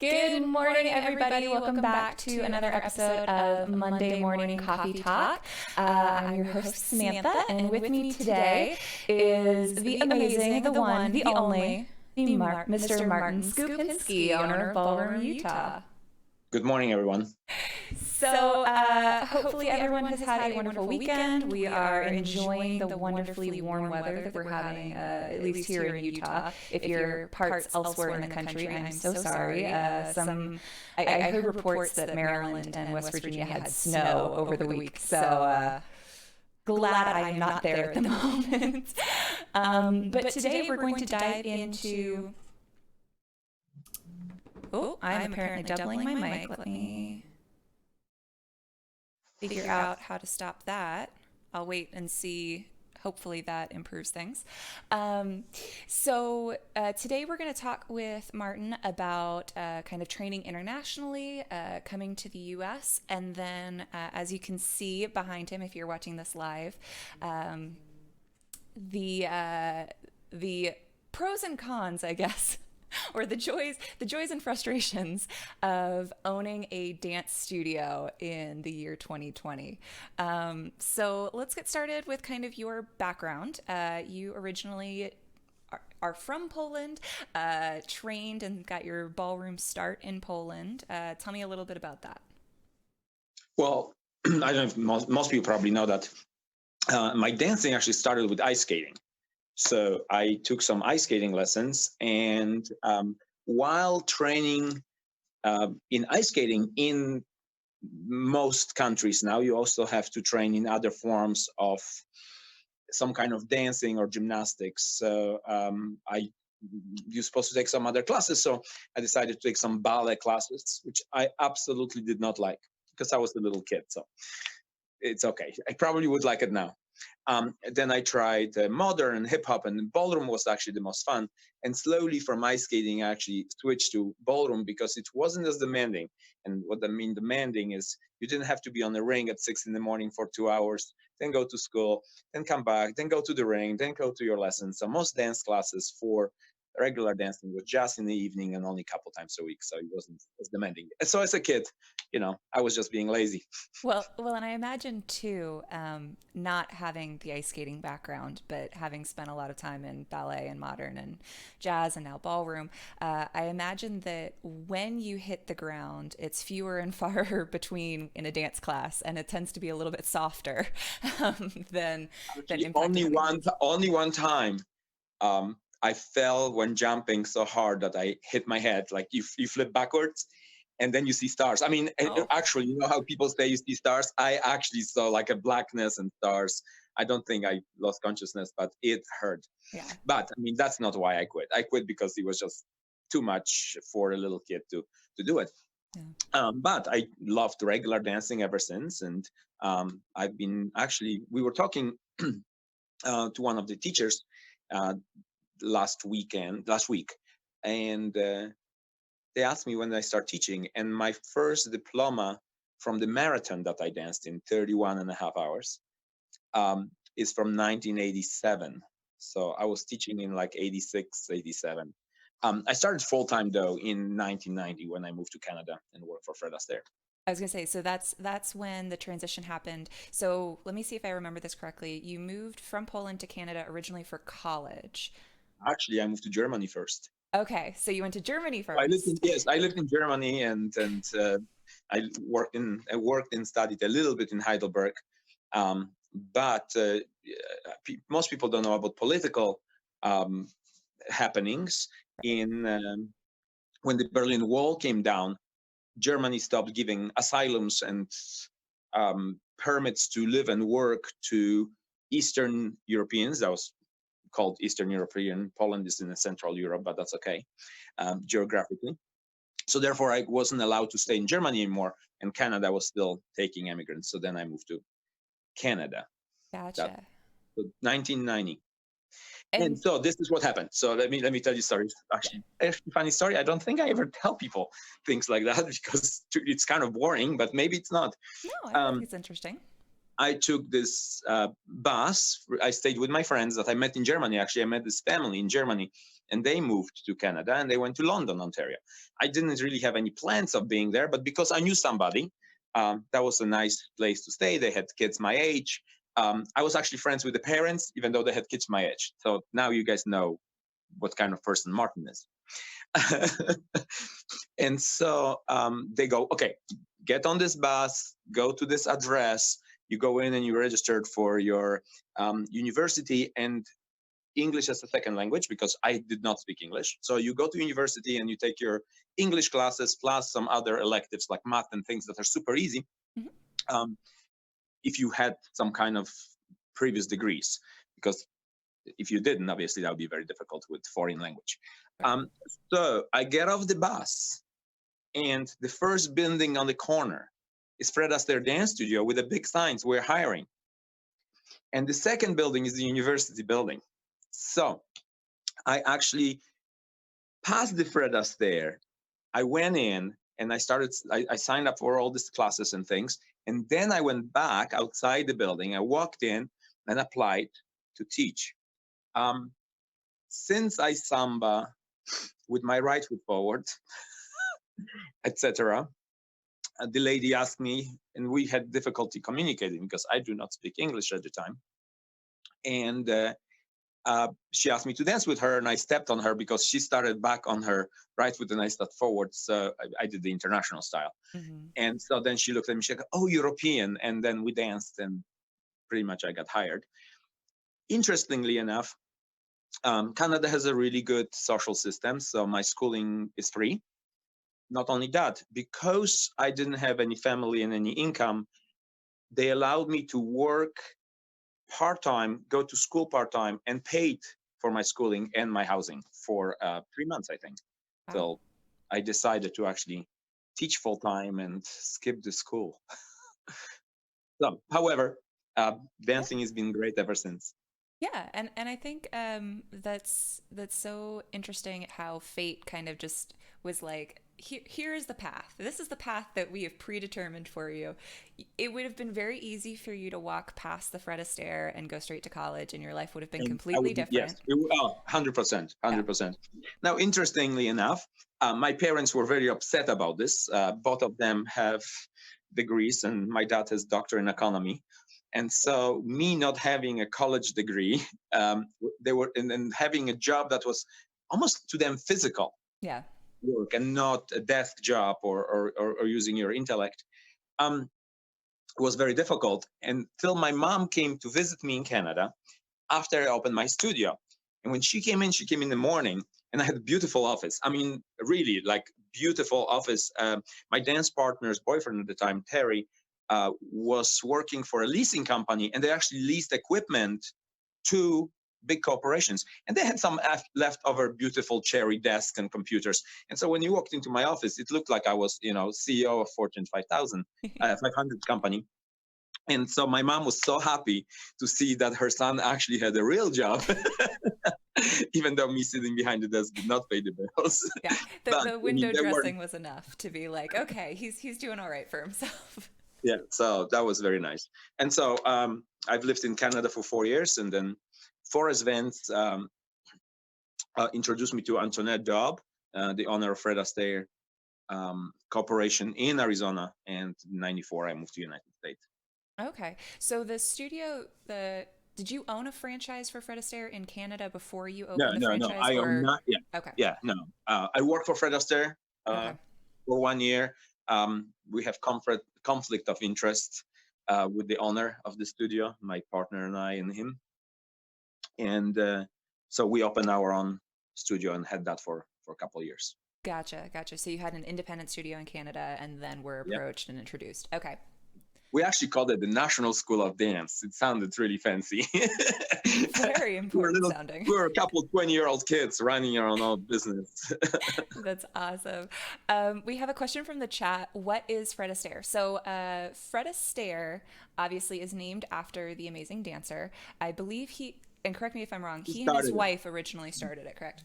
Good morning, everybody. Welcome back to another episode of Monday Morning Coffee Talk. I'm your host, Samantha, and with me today is the amazing, the one, the only, Mr. Martin Skupinski, owner of Ballroom, Utah. Good morning, everyone. So hopefully everyone has had a wonderful weekend. We are enjoying the wonderfully warm weather that we're having, at least here in Utah. If you're parts elsewhere in the country, I'm so sorry. I heard reports that Maryland and West Virginia had snow over the week, so glad I'm not there at the moment. But today we're going to dive into... Oh, I'm apparently doubling my mic. Let me figure out how to stop that. I'll wait and see. Hopefully that improves things. So today we're going to talk with Martin about kind of training internationally, coming to the U.S., and then as you can see behind him, if you're watching this live, the pros and cons, I guess, or the joys and frustrations of owning a dance studio in the year 2020. So let's get started with kind of your background. You originally are from Poland, trained and got your ballroom start in Poland. Tell me a little bit about that. Well, I don't know if most people probably know that my dancing actually started with ice skating. So I took some ice skating lessons, and while training in ice skating in most countries now, you also have to train in other forms of some kind of dancing or gymnastics. So you're supposed to take some other classes. So I decided to take some ballet classes, which I absolutely did not like because I was a little kid. So it's okay. I probably would like it now. Then I tried modern hip hop, and ballroom was actually the most fun. And slowly from ice skating, I actually switched to ballroom because it wasn't as demanding. And what I mean demanding is you didn't have to be on the ring at 6 a.m. for 2 hours, then go to school, then come back, then go to the ring, then go to your lessons. So most dance classes for regular dancing was just in the evening and only a couple times a week. So it wasn't as demanding. And so as a kid, I was just being lazy. Well, and I imagine too, not having the ice skating background, but having spent a lot of time in ballet and modern and jazz and now ballroom, I imagine that when you hit the ground, it's fewer and far between in a dance class, and it tends to be a little bit softer than only one time. I fell when jumping so hard that I hit my head. Like you flip backwards and then you see stars. I mean, actually, you know how people say you see stars? I actually saw like a blackness and stars. I don't think I lost consciousness, but it hurt. Yeah. But I mean, that's not why I quit. I quit because it was just too much for a little kid to do it. Yeah. But I loved regular dancing ever since. And I've been we were talking to one of the teachers last week, and they asked me when I start teaching, and my first diploma from the marathon that I danced in 31 and a half hours is from 1987. So I was teaching in like 86, 87. I started full-time though in 1990 when I moved to Canada and worked for Fred Astaire. I was going to say, so that's when the transition happened. So let me see if I remember this correctly. You moved from Poland to Canada originally for college. Actually, I moved to Germany first. Okay, so you went to Germany first. I lived in Germany, and I worked and studied a little bit in Heidelberg. But most people don't know about political happenings. When the Berlin Wall came down, Germany stopped giving asylums and permits to live and work to Eastern Europeans. That was called Eastern European. Poland is in Central Europe, but that's okay geographically. So therefore, I wasn't allowed to stay in Germany anymore, and Canada was still taking immigrants. So then I moved to Canada. Gotcha. So 1990. And so this is what happened. So let me tell you a story. Actually, a funny story. I don't think I ever tell people things like that because it's kind of boring, but maybe it's not. No, I think it's interesting. I took this bus. I stayed with my friends that I met in Germany. Actually, I met this family in Germany, and they moved to Canada and they went to London, Ontario. I didn't really have any plans of being there, but because I knew somebody, that was a nice place to stay. They had kids my age. I was actually friends with the parents, even though they had kids my age. So now you guys know what kind of person Martin is. And so they go, okay, get on this bus, go to this address. You go in and you registered for your university and English as a second language, because I did not speak English. So you go to university and you take your English classes plus some other electives like math and things that are super easy. Mm-hmm. If you had some kind of previous degrees, because if you didn't, obviously that would be very difficult with foreign language. So I get off the bus, and the first building on the corner is Fred Astaire Dance Studio with a big signs, we're hiring. And the second building is the university building. So I actually passed the Fred Astaire. I went in and I signed up for all these classes and things. And then I went back outside the building. I walked in and applied to teach. Since I samba with my right foot forward, etc., the lady asked me, and we had difficulty communicating because I do not speak English at the time. And she asked me to dance with her, and I stepped on her because she started back on her right foot and I stepped forward. So I did the international style. Mm-hmm. And so then she looked at me, she said, "Oh, European." And then we danced and pretty much I got hired. Interestingly enough, Canada has a really good social system. So my schooling is free. Not only that, because I didn't have any family and any income, they allowed me to work part-time, go to school part-time, and paid for my schooling and my housing for 3 months, I think. Wow. So I decided to actually teach full-time and skip the school. So, however, dancing has been great ever since. Yeah, and I think that's so interesting how fate kind of just was like, here is the path. This is the path that we have predetermined for you. It would have been very easy for you to walk past the Fred Astaire and go straight to college, and your life would have been completely different. Yes, 100%, 100%. Now, interestingly enough, my parents were very upset about this. Both of them have degrees, and my dad has doctor in economy. And so me not having a college degree, they were and having a job that was almost to them physical work and not a desk job or using your intellect, was very difficult until my mom came to visit me in Canada after I opened my studio. And when she came in the morning, and I had a beautiful office. I mean, really like beautiful office. My dance partner's boyfriend at the time, Terry, was working for a leasing company, and they actually leased equipment to big corporations, and they had some leftover beautiful cherry desks and computers. And so when you walked into my office, it looked like I was, CEO of Fortune 500 company. And so my mom was so happy to see that her son actually had a real job. Even though me sitting behind the desk did not pay the bills. Yeah, the window dressing was enough to be like, okay, he's doing all right for himself. Yeah, so that was very nice. And so I've lived in Canada for 4 years, and then Forrest Vance introduced me to Antoinette Daub, the owner of Fred Astaire Corporation in Arizona, and in '94 I moved to the United States. Okay, so the studio, did you own a franchise for Fred Astaire in Canada before you opened the franchise? No, I own not yet. Okay. Yeah, no. I worked for Fred Astaire for 1 year. We have conflict of interest with the owner of the studio, my partner and I and him. And so we opened our own studio and had that for a couple of years. Gotcha. So you had an independent studio in Canada and then were approached and introduced. Okay. We actually called it the National School of Dance. It sounded really fancy. Very important sounding. We were a couple 20-year-old kids running our own business. That's awesome. We have a question from the chat. What is Fred Astaire? So Fred Astaire obviously is named after the amazing dancer. I believe and correct me if I'm wrong, he and his wife originally started it, correct?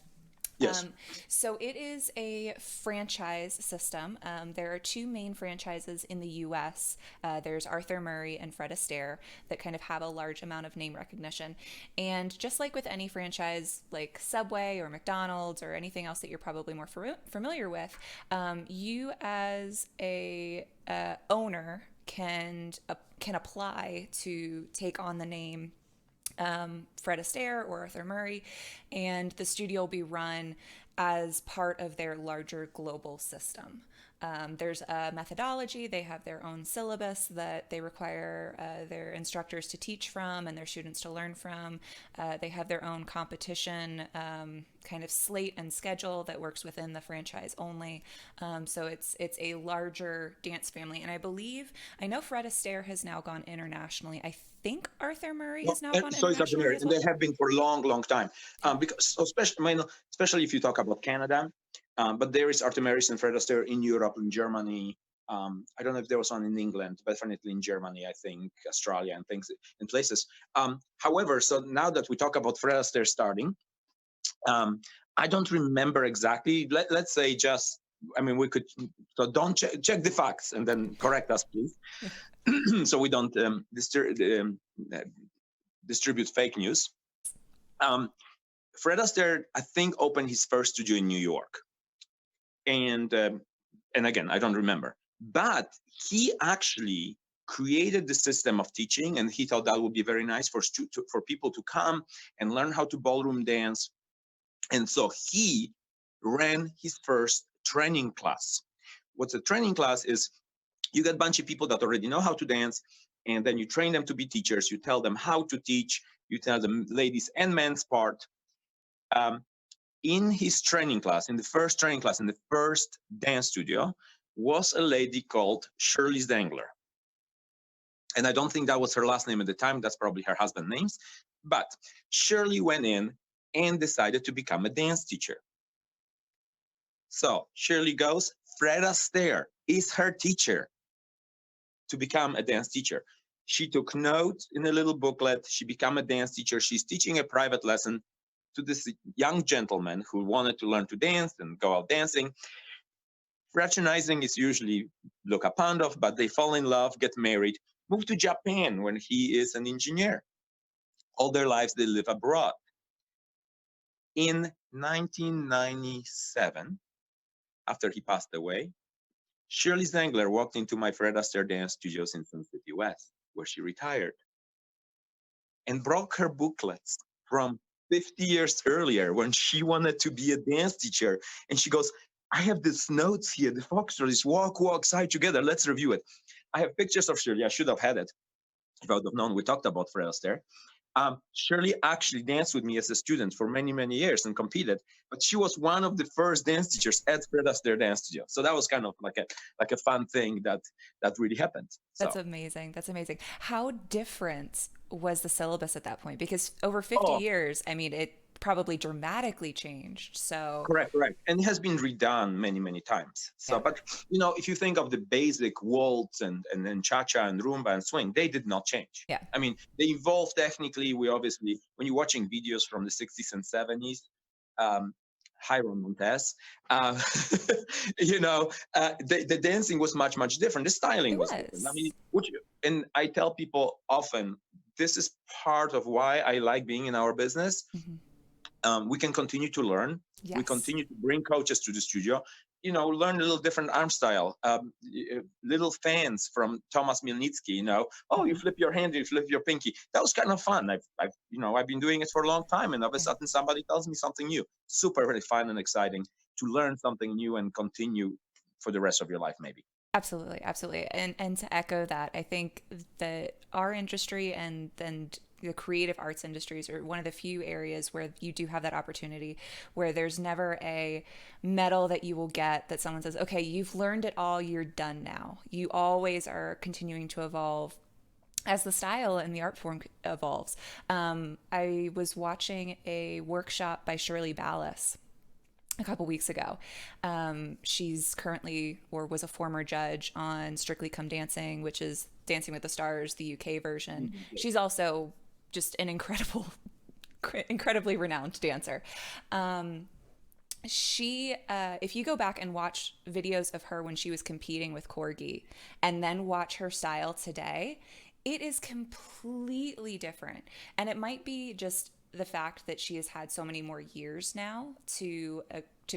Yes. So it is a franchise system. There are two main franchises in the US. There's Arthur Murray and Fred Astaire that kind of have a large amount of name recognition. And just like with any franchise like Subway or McDonald's or anything else that you're probably more familiar with, you as a owner can apply to take on the name Fred Astaire or Arthur Murray, and the studio will be run as part of their larger global system. There's a methodology. They have their own syllabus that they require their instructors to teach from and their students to learn from. They have their own competition kind of slate and schedule that works within the franchise only. So it's a larger dance family. And I know Fred Astaire has now gone internationally. I think Arthur Murray has now gone So is Arthur internationally Murray, as and well. they have been for a long, long time. Because especially if you talk about Canada, but there is Arthur Murray and Fred Astaire in Europe, in Germany. I don't know if there was one in England, but definitely in Germany, I think, Australia and things in places. However, so now that we talk about Fred Astaire starting, I don't remember exactly. Let's say just, I mean, we could, so don't check the facts and then correct us, please. So we don't distribute fake news. Fred Astaire, I think, opened his first studio in New York. And again, I don't remember. But he actually created the system of teaching, and he thought that would be very nice for people to come and learn how to ballroom dance. And so he ran his first training class. What's a training class is you get a bunch of people that already know how to dance, and then you train them to be teachers. You tell them how to teach. You tell them ladies and men's part. In his training class, in the first training class, in the first dance studio, was a lady called Shirley Zangler. And I don't think that was her last name at the time. That's probably her husband's name. But Shirley went in and decided to become a dance teacher. So Shirley goes, Fred Astaire is her teacher to become a dance teacher. She took notes in a little booklet. She became a dance teacher. She's teaching a private lesson to this young gentleman who wanted to learn to dance and go out dancing. Fraternizing is usually look upon of, but they fall in love, get married, move to Japan when he is an engineer. All their lives they live abroad. In 1997, after he passed away, Shirley Zangler walked into my Fred Astaire dance studios in Sun City West, where she retired, and brought her booklets from 50 years earlier when she wanted to be a dance teacher. And she goes, I have these notes here, the foxtrot is walk, side together. Let's review it. I have pictures of Shirley. I should have had it if I would have known. We talked about Fred Astaire. Shirley actually danced with me as a student for many, many years and competed, but she was one of the first dance teachers at Fred Astaire Dance Studio. So that was kind of like a fun thing that really happened. So. That's amazing. That's amazing. How different was the syllabus at that point? Because over 50 years, I mean, it probably dramatically changed. So correct. And it has been redone many, many times. So, yeah. But if you think of the basic waltz and then cha-cha and rumba and swing, they did not change. Yeah. I mean, they evolved technically. We obviously, when you're watching videos from the 60s and 70s, Hiram Montes, the dancing was much, much different. The styling was different. I mean, and I tell people often, this is part of why I like being in our business. Mm-hmm. We can continue to learn. Yes. We continue to bring coaches to the studio, learn a little different arm style, little fans from Thomas Milnicki, you flip your hand, you flip your pinky. That was kind of fun. I've been doing it for a long time, and all of a sudden somebody tells me something new. Super really fun and exciting to learn something new and continue for the rest of your life, maybe. Absolutely. And to echo that, I think that our industry and the creative arts industries are one of the few areas where you do have that opportunity, where there's never a medal that you will get that someone says, okay, you've learned it all, you're done now. You always are continuing to evolve as the style and the art form evolves. I was watching a workshop by Shirley Ballas a couple weeks ago. She's currently, or was a former judge on Strictly Come Dancing, which is Dancing with the Stars, the UK version. Mm-hmm. She's also just an incredibly renowned dancer. She, if you go back and watch videos of her when she was competing with Corgi and then watch her style today, it is completely different. And it might be just the fact that she has had so many more years now to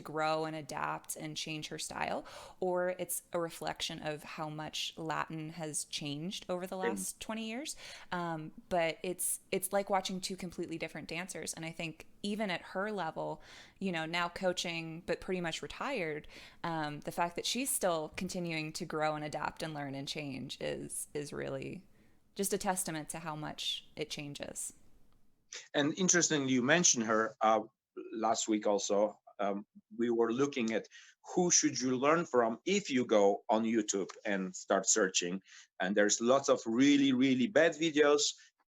grow and adapt and change her style, or it's a reflection of how much Latin has changed over the last 20 years. But it's like watching two completely different dancers. And I think even at her level, you know, now coaching but pretty much retired, the fact that she's still continuing to grow and adapt and learn and change is really just a testament to how much it changes. And interestingly, you mentioned her last week also. We were looking at who should you learn from if you go on YouTube and start searching. And there's lots of really, really bad videos.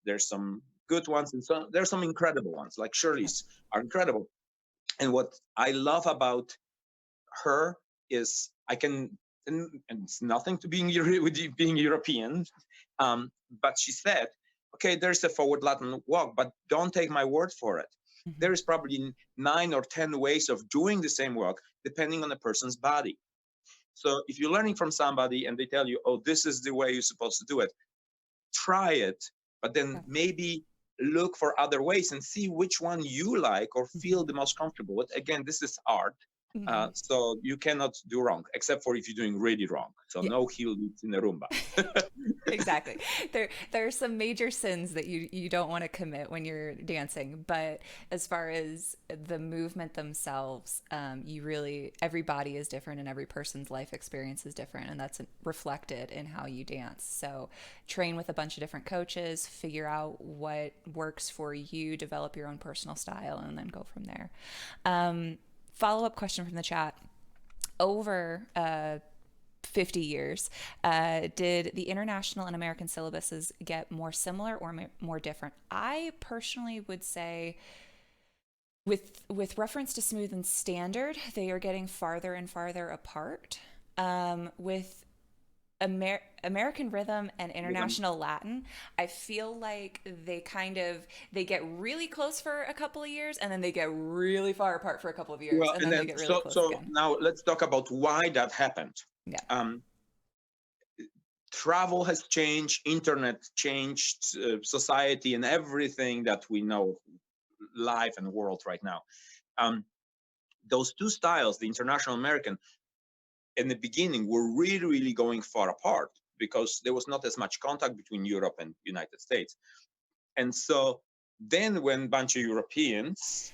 There's some good ones, and there's some incredible ones, like Shirley's are incredible. And what I love about her is and it's nothing to being with being European, but she said, okay, there's a forward Latin walk, but don't take my word for it. Mm-hmm. There is probably 9 or 10 ways of doing the same walk depending on the person's body. So if you're learning from somebody and they tell you, oh, this is the way you're supposed to do it, try it, but then maybe look for other ways and see which one you like or feel the most comfortable with. Again, this is art. So you cannot do wrong, except for if you're doing really wrong. So no heel leads in the Rumba. Exactly. There are some major sins that you don't want to commit when you're dancing. But as far as the movement themselves, every body is different and every person's life experience is different. And that's reflected in how you dance. So train with a bunch of different coaches, figure out what works for you, develop your own personal style, and then go from there. Follow-up question from the chat. Over 50 years, did the international and American syllabuses get more similar or more different? I personally would say with reference to smooth and standard, they are getting farther and farther apart. With American rhythm and international Latin, I feel like they get really close for a couple of years and then they get really far apart for a couple of years, well, and then they get really close again. Now let's talk about why that happened. Travel has changed, internet changed society and everything that we know, life and world right now. Those two styles, the international American, in the beginning were really, really going far apart because there was not as much contact between Europe and United States. And so then when a bunch of Europeans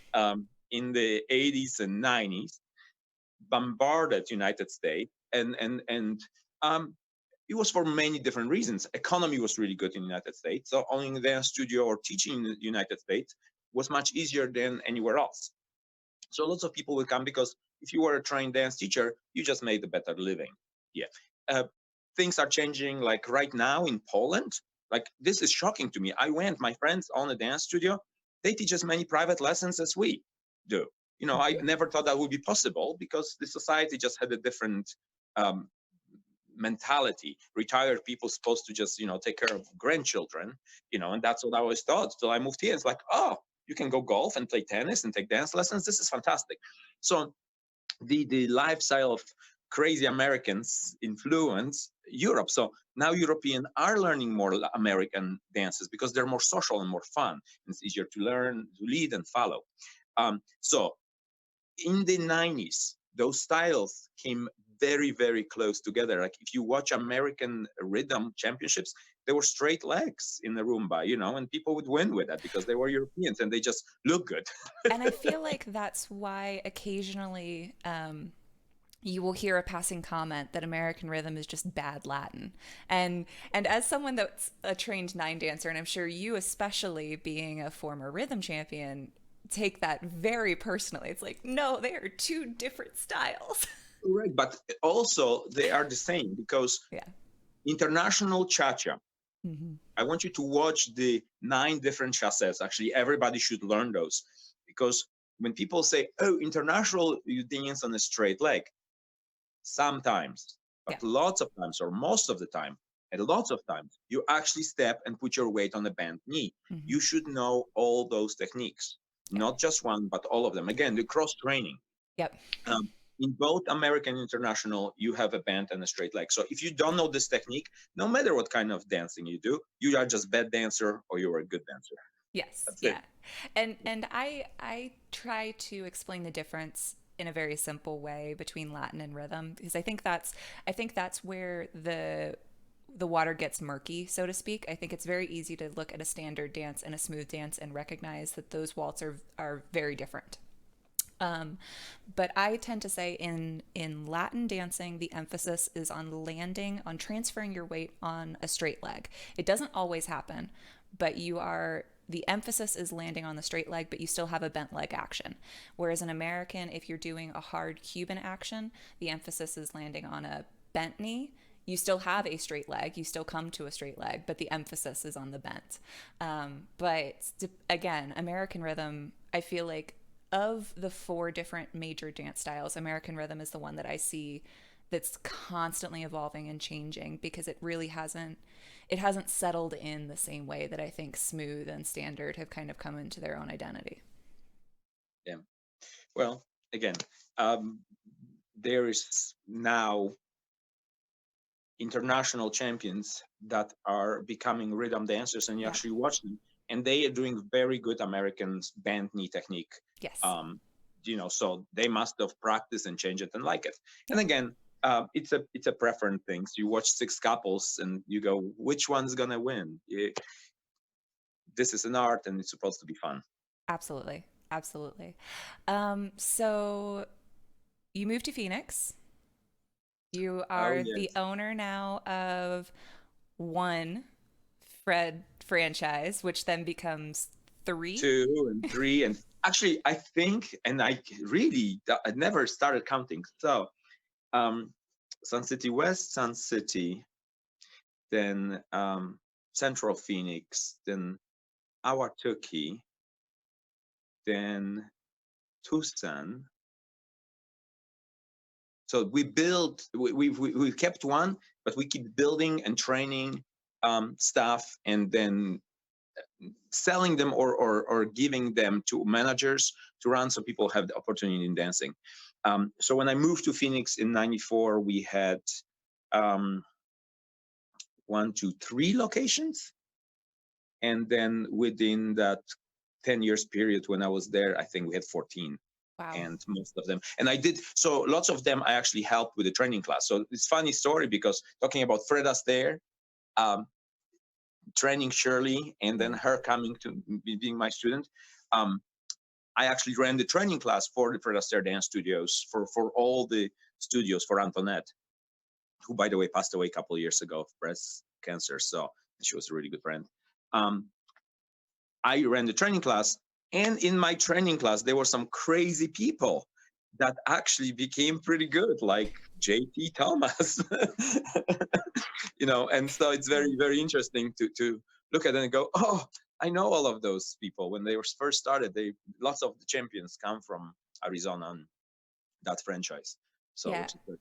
in the 80s and 90s bombarded United States, and it was for many different reasons. Economy was really good in the United States. So owning a dance studio or teaching in the United States was much easier than anywhere else. So lots of people will come because if you were a trained dance teacher, you just made a better living. Things are changing. Like right now in Poland, like this is shocking to me. My friends own a dance studio. They teach as many private lessons as we do. You know, I never thought that would be possible because the society just had a different mentality. Retired people supposed to just, take care of grandchildren, and that's what I always thought. So I moved here. It's like, oh, you can go golf and play tennis and take dance lessons. This is fantastic. So the lifestyle of crazy Americans influence Europe. So now Europeans are learning more American dances because they're more social and more fun. And it's easier to learn, to lead and follow. So in the 90s, those styles came very, very close together. Like if you watch American rhythm championships, they were straight legs in the Rumba, and people would win with that because they were Europeans and they just look good. And I feel like that's why occasionally you will hear a passing comment that American rhythm is just bad Latin. And as someone that's a trained 9 dancer, and I'm sure you especially being a former rhythm champion, take that very personally. It's like, no, they are two different styles. Right, but also they are the same because international cha-cha. I want you to watch the 9 different chasses. Actually, everybody should learn those because when people say, oh, international, you dance on a straight leg. Sometimes, but lots of times, or most of the time, and lots of times, you actually step and put your weight on a bent knee. You should know all those techniques, not just one, but all of them. Again, the cross training. Yep. Um, in both American and international, you have a bend and a straight leg. So if you don't know this technique, no matter what kind of dancing you do, you are just bad dancer or you're a good dancer. Yes. That's it. Yeah. And I try to explain the difference in a very simple way between Latin and rhythm, because I think that's where the water gets murky, so to speak. I think it's very easy to look at a standard dance and a smooth dance and recognize that those waltz are very different. Um, but I tend to say in Latin dancing, the emphasis is on landing, on transferring your weight on a straight leg. It doesn't always happen, but the emphasis is landing on the straight leg, but you still have a bent leg action. Whereas in American, if you're doing a hard Cuban action, the emphasis is landing on a bent knee. You still have a straight leg, you still come to a straight leg, but the emphasis is on the bent. But again, American rhythm, I feel like of the four different major dance styles, American rhythm is the one that I see that's constantly evolving and changing, because it hasn't settled in the same way that I think smooth and standard have kind of come into their own identity. Yeah. Well, again, um, there is now international champions that are becoming rhythm dancers, and you Yeah. actually watch them, and they are doing very good American band knee technique. Yes. Um, so they must have practiced and changed it and like it. And Yep. again, it's a preference thing. So you watch six couples and you go, which one's gonna win? This is an art, and it's supposed to be fun. Absolutely. Absolutely. So you moved to Phoenix. You Oh are the yes, owner now of one Fred franchise, which then becomes three. two and three, and actually, I think, and I never started counting. So, um, Sun City West, Sun City, then Central Phoenix, then Ahwatukee, then Tucson. So we kept one, but we keep building and training staff, and then selling them or giving them to managers to run, so people have the opportunity in dancing. So when I moved to Phoenix in '94, we had um, one, two, three locations, and then within that 10 years period when I was there, I think we had 14, Wow. and most of them. And I did, so lots of them I actually helped with the training class. So it's funny story, because talking about Fred Astaire, um, training Shirley, and then Mm. her coming to being my student. Um, I actually ran the training class for the Fred Astaire dance studios for all the studios for Antoinette, who by the way passed away a couple of years ago of breast cancer. So she was a really good friend. Um, I ran the training class, and in my training class, there were some crazy people that actually became pretty good, like JT Thomas. And so it's very, very interesting to look at it and go, oh, I know all of those people. When they were first started, lots of the champions come from Arizona and that franchise. So Yeah. which is good.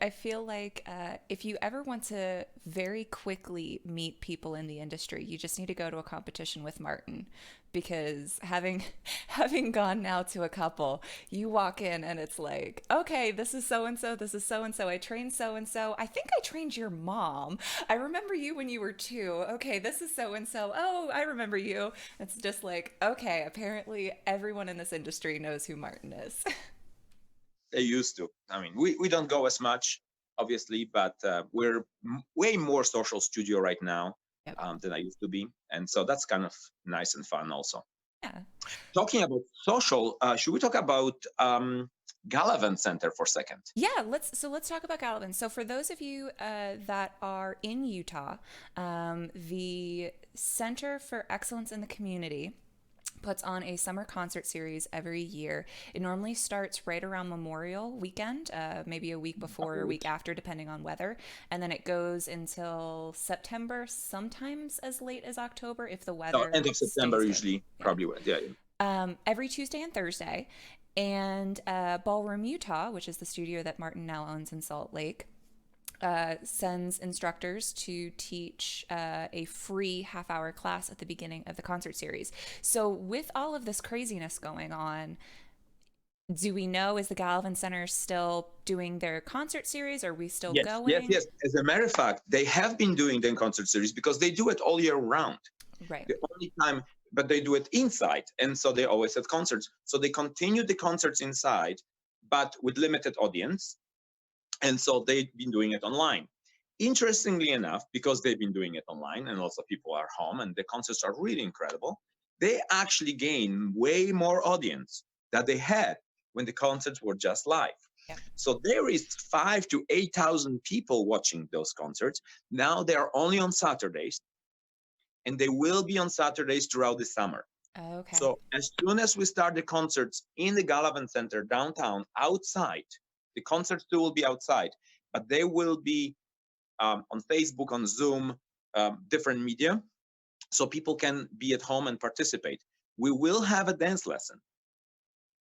I feel like if you ever want to very quickly meet people in the industry, you just need to go to a competition with Martin, because having having gone now to a couple, you walk in and it's like, okay, this is so and so, this is so and so. I trained so and so. I think I trained your mom. I remember you when you were two. Okay, this is so and so. Oh, I remember you. It's just like, okay, apparently everyone in this industry knows who Martin is. They used to. I mean, we don't go as much, obviously, but we're way more social studio right now Yep. than I used to be. And so that's kind of nice and fun also. Yeah. Talking about social, should we talk about Gallivan Center for a second? Yeah, let's talk about Gallivan. So for those of you that are in Utah, the Center for Excellence in the Community puts on a summer concert series every year. It normally starts right around Memorial Weekend, maybe a week before or a week after, depending on weather, and then it goes until September, sometimes as late as October if the No, weather end of September stays good. usually, Yeah. probably. Yeah, yeah. Every Tuesday and Thursday. And BallroomUtah, which is the studio that Martin now owns in Salt Lake, sends instructors to teach a free half-hour class at the beginning of the concert series. So with all of this craziness going on, Do we know, is the Gallivan Center still doing their concert series? Are we still Yes, yes, going? yes. As a matter of fact, they have been doing the concert series because they do it all year round. Right. The only time, but they do it inside, and so they always have concerts. So they continue the concerts inside, but with limited audience, and so they've been doing it online. Interestingly enough, because they've been doing it online and lots of people are home and the concerts are really incredible, they actually gain way more audience that they had when the concerts were just live. Yeah. So there is 5 to 8,000 people watching those concerts. Now they are only on Saturdays, and they will be on Saturdays throughout the summer. Okay. So as soon as we start the concerts in the Gallivan Center downtown, outside, the concerts too will be outside, but they will be on Facebook, on Zoom, different media, so people can be at home and participate. We will have a dance lesson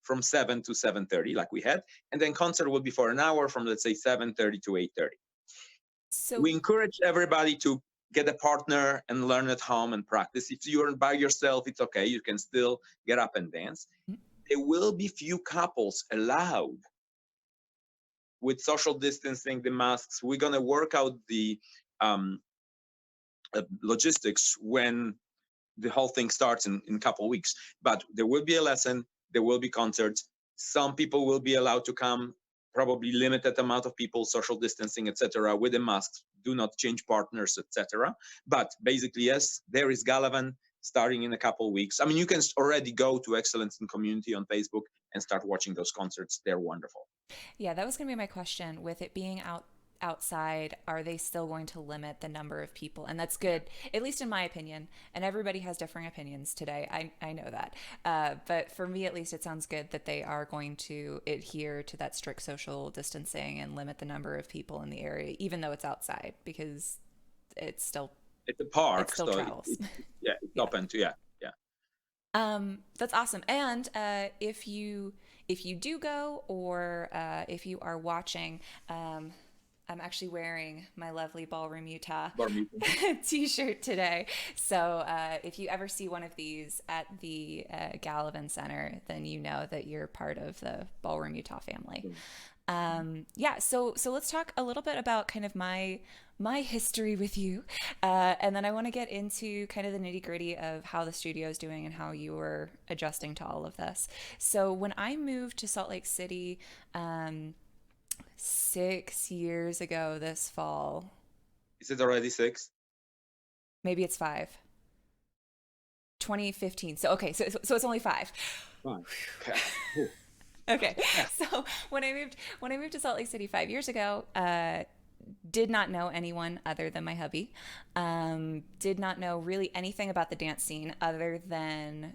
from 7 to 7:30, like we had, and then concert will be for an hour from, let's say, 7:30 to 8:30. So We encourage everybody to get a partner and learn at home and practice. If you're by yourself, it's okay. You can still get up and dance. There will be few couples allowed with social distancing, the masks. We're going to work out the logistics when the whole thing starts in a couple of weeks. But there will be a lesson. There will be concerts. Some people will be allowed to come, probably limited amount of people, social distancing, etc., with the masks. Do not change partners, etc. But basically, yes, there is Gallivan starting in a couple of weeks. I mean, you can already go to Excellence in Community on Facebook and start watching those concerts. They're wonderful. yeah, that was going to be my question. With it being outside, are they still going to limit the number of people? And that's good, at least in my opinion. And everybody has differing opinions today. I know that. But for me, at least, it sounds good that they are going to adhere to that strict social distancing and limit the number of people in the area, even though it's outside, because it's still It's a park, still so travels. yeah, it's Yeah. open to yeah. That's awesome. And if you do go, or if you are watching, I'm actually wearing my lovely Ballroom Utah t-shirt today. So if you ever see one of these at the Gallivan Center, then you know that you're part of the Ballroom Utah family. Yeah, so let's talk a little bit about kind of my history with you, and then I want to get into kind of the nitty gritty of how the studio is doing and how you were adjusting to all of this. So when I moved to Salt Lake City, 6 years ago this fall, Is it already 6? maybe it's 5. 2015. So okay, so it's only 5. Fine. Okay. Okay. So when I moved to Salt Lake City 5 years ago, did not know anyone other than my hubby. Did not know really anything about the dance scene other than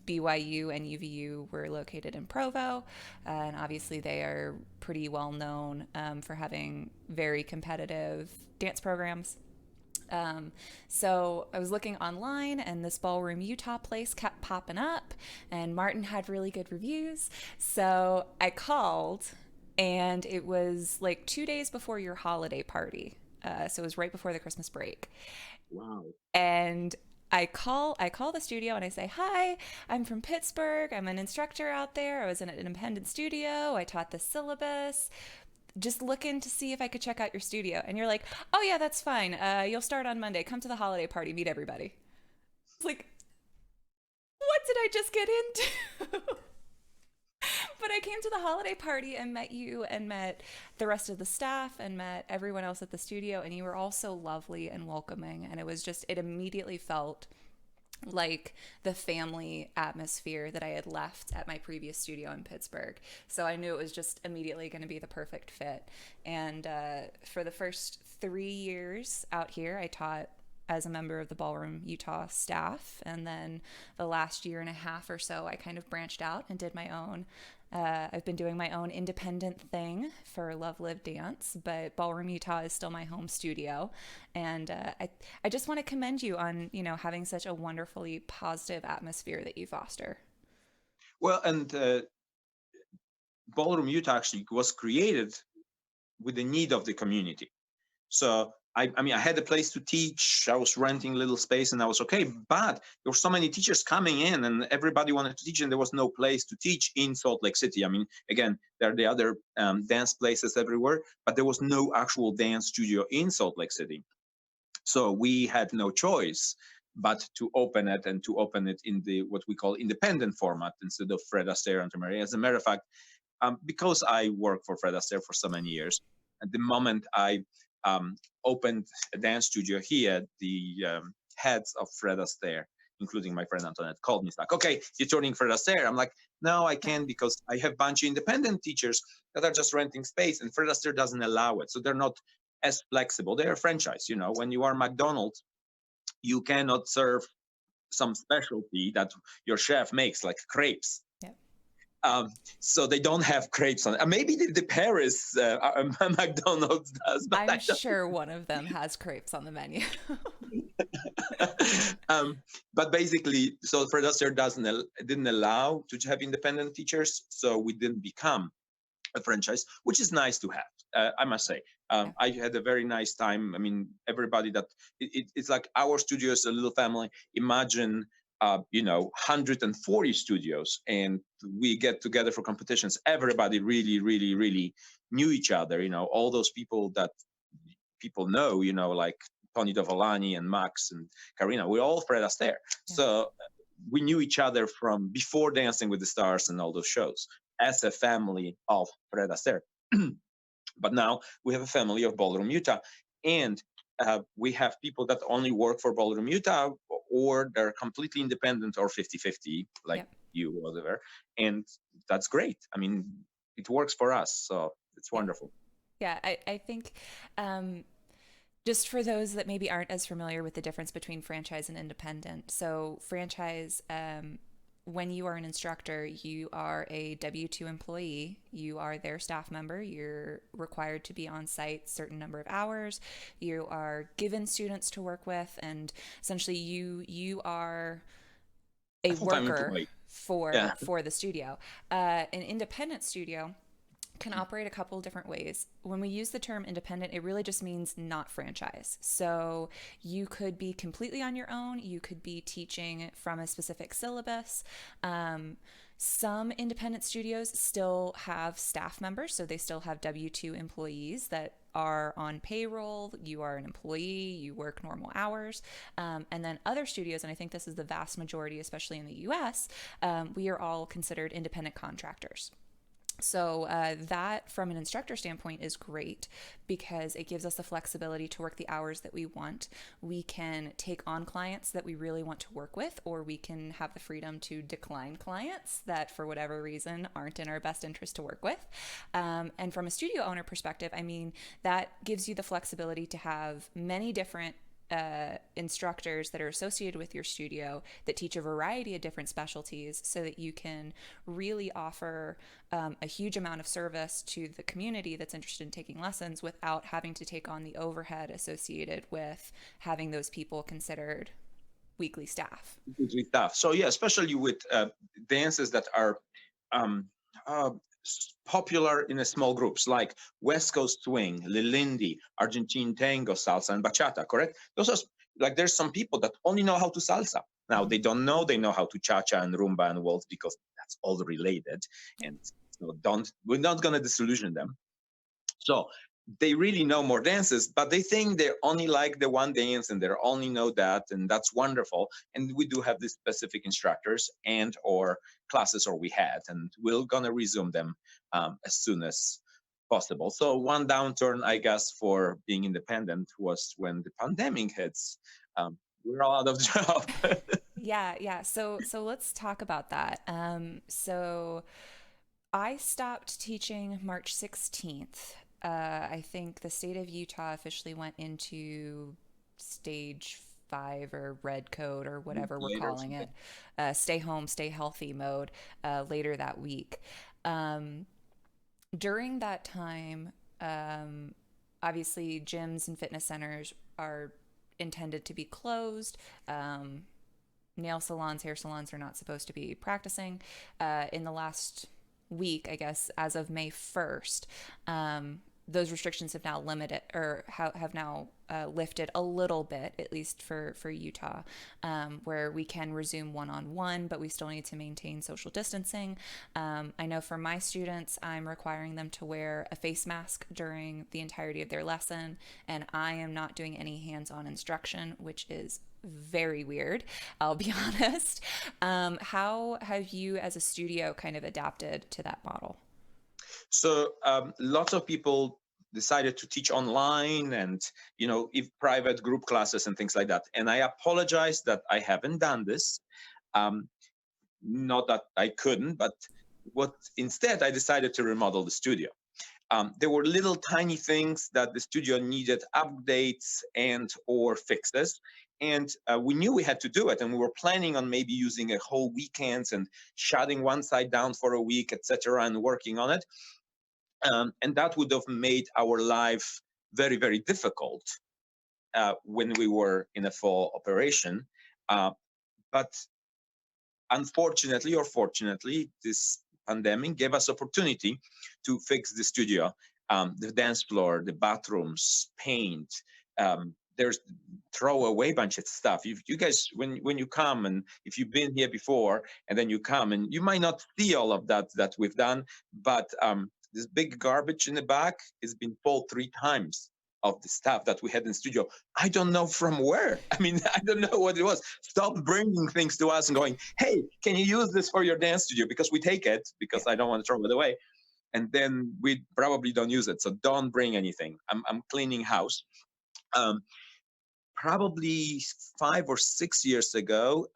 BYU and UVU were located in Provo, and obviously they are pretty well known for having very competitive dance programs. So I was looking online, and this Ballroom Utah place kept popping up, and Martin had really good reviews. So I called, and it was like 2 days before your holiday party. So it was right before the Christmas break. Wow. And I call the studio and I say, "Hi, I'm from Pittsburgh. I'm an instructor out there. I was in an independent studio. I taught this syllabus. Just looking to see if I could check out your studio." And you're like, "Oh yeah, that's fine. You'll start on Monday. Come to the holiday party, meet everybody." It's like, what did I just get into? But I came to the holiday party and met you and met the rest of the staff and met everyone else at the studio, and you were all so lovely and welcoming, and it immediately felt like the family atmosphere that I had left at my previous studio in Pittsburgh. So I knew it was just immediately going to be the perfect fit. And for the first 3 years out here, I taught as a member of the Ballroom Utah staff. And then the last year and a half or so, I kind of branched out and did my own. I've been doing my own independent thing for Love.Live.Dance, but Ballroom Utah is still my home studio. And I just want to commend you on, having such a wonderfully positive atmosphere that you foster. Well, and Ballroom Utah actually was created with the need of the community. So I mean, I had a place to teach. I was renting a little space, and I was okay. But there were so many teachers coming in, and everybody wanted to teach, and there was no place to teach in Salt Lake City. I mean, again, there are the other dance places everywhere, but there was no actual dance studio in Salt Lake City. So we had no choice but to open it, and to open it in the what we call independent format instead of Fred Astaire and Mary. As a matter of fact, because I worked for Fred Astaire for so many years, at the moment I opened a dance studio here, the heads of Fred Astaire, including my friend Antoinette, called me. It's like, okay, you're turning Fred Astaire. I'm like, no, I can't, because I have a bunch of independent teachers that are just renting space, and Fred Astaire doesn't allow it. So they're not as flexible. They're a franchise. You know, when you are McDonald's, you cannot serve some specialty that your chef makes, like crepes. So they don't have crepes on it. Maybe the Paris McDonald's does, but I'm sure one of them has crepes on the menu. But basically, so Fred Astaire didn't allow to have independent teachers, so we didn't become a franchise, which is nice to have. I must say, I had a very nice time. I mean, everybody it's like our studio is a little family. Imagine 140 studios, and we get together for competitions. Everybody really, really, really knew each other. All those people that people know, like Tony Dovolani and Max and Karina, we're all Fred Astaire. Yeah. So we knew each other from before Dancing with the Stars and all those shows as a family of Fred Astaire. But now we have a family of BallroomUtah, and we have people that only work for BallroomUtah, or they're completely independent, or 50-50, like you, whatever. And that's great. I mean, it works for us, so it's wonderful. Yeah, I think just for those that maybe aren't as familiar with the difference between franchise and independent. So franchise, when you are an instructor, you are a W-2 employee. You are their staff member. You're required to be on site a certain number of hours. You are given students to work with, and essentially you are a worker for the studio. An independent studio can operate a couple different ways. When we use the term independent, it really just means not franchise. So you could be completely on your own. You could be teaching from a specific syllabus. Some independent studios still have staff members, so they still have W-2 employees that are on payroll. You are an employee, you work normal hours. And then other studios, and I think this is the vast majority, especially in the US, we are all considered independent contractors. So that, from an instructor standpoint, is great because it gives us the flexibility to work the hours that we want. We can take on clients that we really want to work with, or we can have the freedom to decline clients that, for whatever reason, aren't in our best interest to work with. And from a studio owner perspective, I mean, that gives you the flexibility to have many different instructors that are associated with your studio that teach a variety of different specialties, so that you can really offer a huge amount of service to the community that's interested in taking lessons without having to take on the overhead associated with having those people considered weekly staff. So yeah, especially with dances that are popular in a small groups, like West Coast swing, Lilindi, Argentine tango, salsa, and bachata, correct? Those are like, there's some people that only know how to salsa. Now they know how to cha-cha and rumba and waltz, because that's all related. And so we're not going to disillusion them. So they really know more dances, but they think they only like the one dance and they only know that, and that's wonderful. And we do have these specific instructors and or classes, or we had, and we're gonna resume them as soon as possible. So one downturn, I guess, for being independent was when the pandemic hits. We're all out of job. Yeah. So let's talk about that. So I stopped teaching March 16th. I think the state of Utah officially went into stage 5 or red code or whatever we're calling it, stay home, stay healthy mode later that week. During that time, obviously gyms and fitness centers are intended to be closed. Nail salons, hair salons are not supposed to be practicing. In the last week, I guess, as of May 1st, those restrictions have now limited or have now lifted a little bit, at least for Utah, where we can resume one-on-one, but we still need to maintain social distancing. I know for my students, I'm requiring them to wear a face mask during the entirety of their lesson, and I am not doing any hands-on instruction, which is very weird, I'll be honest. How have you as a studio kind of adapted to that model? So lots of people decided to teach online and, if private group classes and things like that. And I apologize that I haven't done this. Um, Not that I couldn't, but instead I decided to remodel the studio. There were little tiny things that the studio needed updates and or fixes. And we knew we had to do it. And we were planning on maybe using a whole weekends and shutting one side down for a week, etc., and working on it. And that would have made our life very, very difficult when we were in a full operation. But unfortunately or fortunately, this pandemic gave us opportunity to fix the studio, the dance floor, the bathrooms, paint. There's throw away bunch of stuff. You guys, when you come, and if you've been here before, and then you come, and you might not see all of that we've done, but this big garbage in the back has been pulled 3 times of the stuff that we had in the studio. I don't know from where. I mean, I don't know what it was. Stop bringing things to us and going, hey, can you use this for your dance studio? Because we take it, because I don't want to throw it away. And then we probably don't use it. So don't bring anything. I'm cleaning house. Probably 5 or 6 years ago,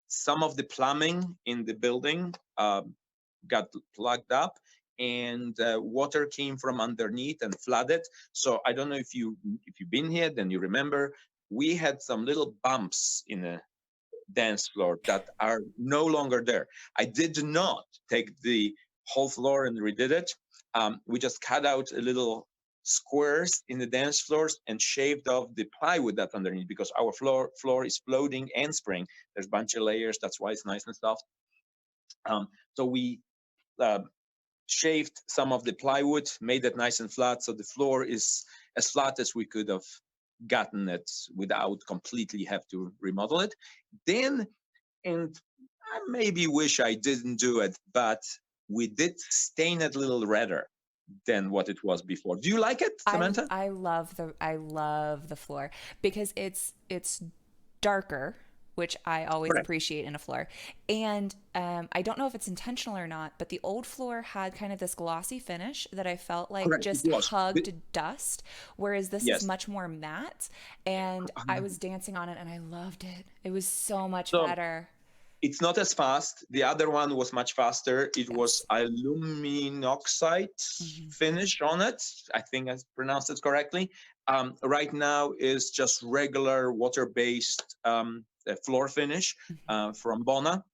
some of the plumbing in the building got plugged up, and water came from underneath and flooded. So I don't know if you've been here, then you remember we had some little bumps in the dance floor that are no longer there. I did not take the whole floor and redid it. We just cut out a little squares in the dance floors and shaved off the plywood that's underneath, because our floor is floating and spring. There's a bunch of layers. That's why it's nice and soft. So we shaved some of the plywood, made it nice and flat, so the floor is as flat as we could have gotten it without completely have to remodel it. Then, and I maybe wish I didn't do it, but we did stain it a little redder than what it was before. Do you like it, Samantha? I love the floor because it's darker, which I always Correct. appreciate in a floor. And I don't know if it's intentional or not, but the old floor had kind of this glossy finish that I felt like Correct. It just was. hugged dust, whereas this is Yes. much more matte. And I was dancing on it and I loved it. It was so much So better. it's not as fast. The other one was much faster. It was Yes. aluminoxide Hmm. finish on it. I think I pronounced it correctly. Right now is just regular water-based floor finish from Bona.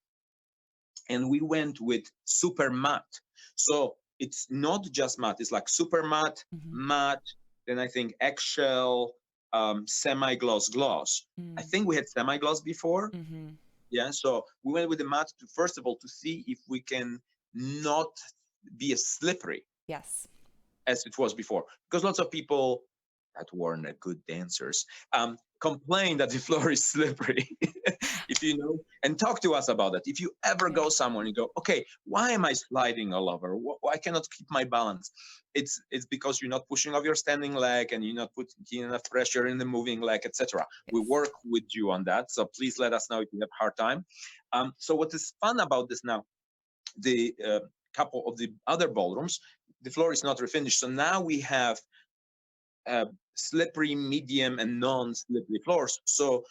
And we went with super matte. So it's not just matte. It's like super matte, Hmm. matte, then I think eggshell, semi-gloss, gloss. I think we had semi-gloss before. Hmm. Yeah, so we went with the matte to, first of all, to see if we can not be as slippery Yes. as it was before, because lots of people that weren't good dancers complain that the floor is slippery. If you know, and talk to us about it. If you ever Yeah. go somewhere and you go, okay, why am I sliding all over? Why cannot keep my balance? It's because you're not pushing off your standing leg and you're not putting enough pressure in the moving leg, etc. We Yes. work with you on that, so please let us know if you have a hard time. So what is fun about this now? The couple of the other ballrooms, the floor is not refinished, so now we have slippery, medium, and non-slippery floors. So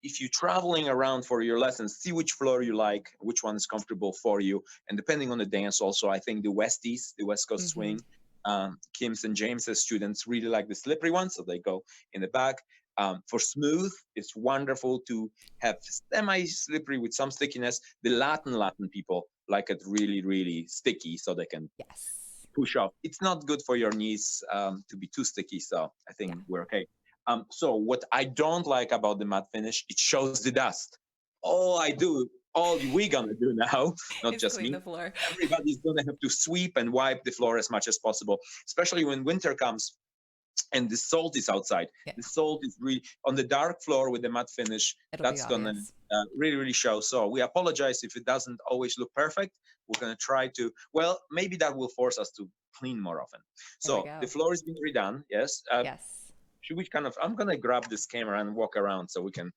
if you're traveling around for your lessons, see which floor you like, which one is comfortable for you. And depending on the dance also, I think the Westies, the West Coast Hmm. Swing, Kim's and James's students really like the slippery ones, so they go in the back. For smooth, it's wonderful to have semi-slippery with some stickiness. The Latin people like it really, really sticky, so they can Yes. push off. It's not good for your knees to be too sticky, so I Yeah. think we're okay. So what I don't like about the matte finish, it shows the dust. All I do all we're gonna do now, not Is just clean me. the floor. Everybody's gonna have to sweep and wipe the floor as much as possible, especially when winter comes and the salt is outside. Yeah. The salt is really on the dark floor with the matte finish. It'll That's be gonna obvious. really show. So we apologize if it doesn't always look perfect. We're gonna try to. Well, maybe that will force us to clean more often. There we So go. the floor has been redone. Yes. Yes. Should we kind of? I'm gonna grab this camera and walk around so we can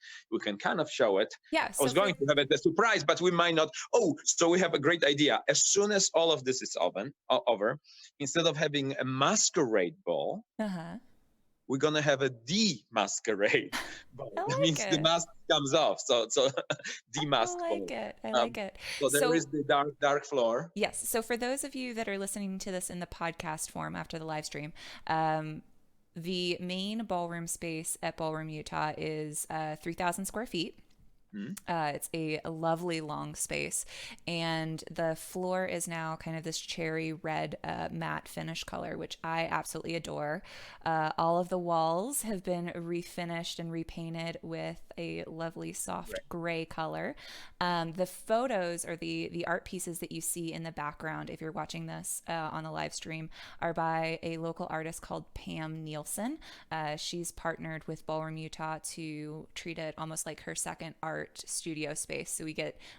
kind of show it. Yeah. I So was going to have it a surprise, but we might not. Oh, so we have a great idea. As soon as all of this is over, instead of having a masquerade ball, we're gonna have a de-masquerade ball. I That like means the it. mask comes off. So de-mask I ball. like it. I like it. So there is the dark floor. Yes. So for those of you that are listening to this in the podcast form after the live stream, the main ballroom space at Ballroom Utah is 3,000 square feet. It's a lovely long space, and the floor is now kind of this cherry red matte finish color, which I absolutely adore. All of the walls have been refinished and repainted with a lovely soft gray color. The photos or the art pieces that you see in the background, if you're watching this on the live stream, are by a local artist called Pam Nielsen. She's partnered with Ballroom Utah to treat it almost like her second art studio space. So